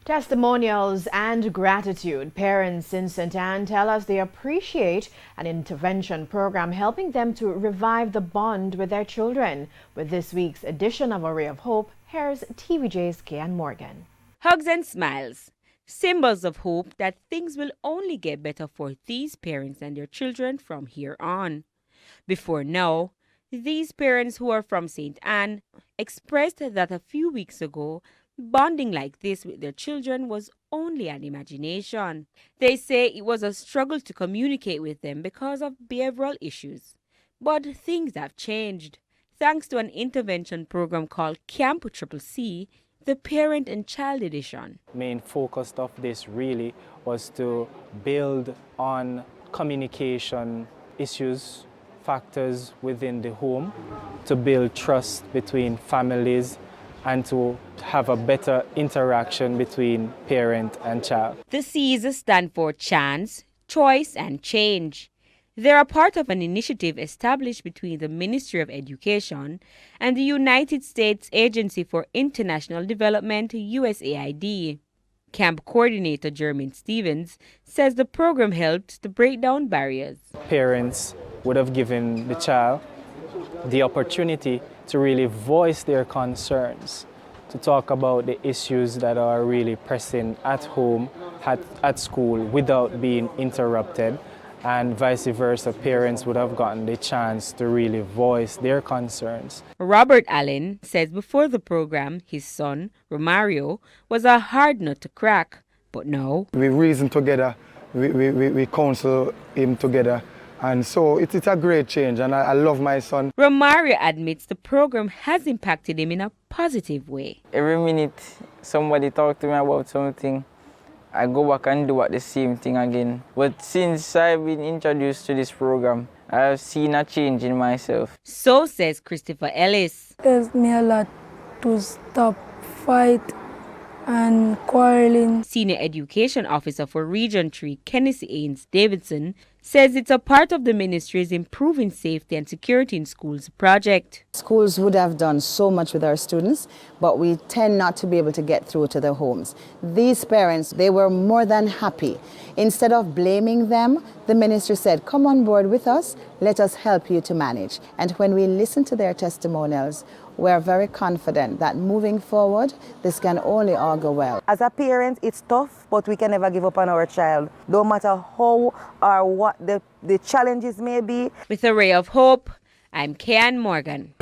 Testimonials and gratitude. Parents in St. Anne tell us they appreciate an intervention program helping them to revive the bond with their children. With this week's edition of A Ray of Hope, here's TVJ's Kian Morgan. Hugs and smiles, symbols of hope that things will only get better for these parents and their children from here on. Before now, these parents who are from St. Anne expressed that a few weeks ago, bonding like this with their children was only an imagination. They say it was a struggle to communicate with them because of behavioral issues. But things have changed. Thanks to an intervention program called Camp CCC, the Parent and Child Edition. Main focus of this really was to build on communication issues, factors within the home, to build trust between families, and to have a better interaction between parent and child. The C's stand for Chance, Choice, and Change. They are part of an initiative established between the Ministry of Education and the United States Agency for International Development, USAID. Camp coordinator Jermaine Stevens says the program helped to break down barriers. Parents would have given the child the opportunity to really voice their concerns, to talk about the issues that are really pressing at home, at school, without being interrupted, and vice versa. Parents would have gotten the chance to really voice their concerns. Robert Allen says before the program, his son, Romario, was a hard nut to crack, but now we reason together, we counsel him together. And so it's a great change, and I love my son. Romario admits the program has impacted him in a positive way. Every minute somebody talk to me about something, I go back and do the same thing again. But since I've been introduced to this program, I have seen a change in myself. So says Christopher Ellis. It helps me a lot to stop fight and quarreling. Senior Education Officer for Region 3, Kenneth Ains Davidson, says it's a part of the ministry's Improving Safety and Security in Schools project. Schools would have done so much with our students, but we tend not to be able to get through to their homes. These parents, they were more than happy. Instead of blaming them, the ministry said, come on board with us, let us help you to manage. And when we listen to their testimonials, we're very confident that moving forward, this can only all go well. As a parent, it's tough, but we can never give up on our child, no matter how or what the challenges may be. With A Ray of Hope, I'm Kian Morgan.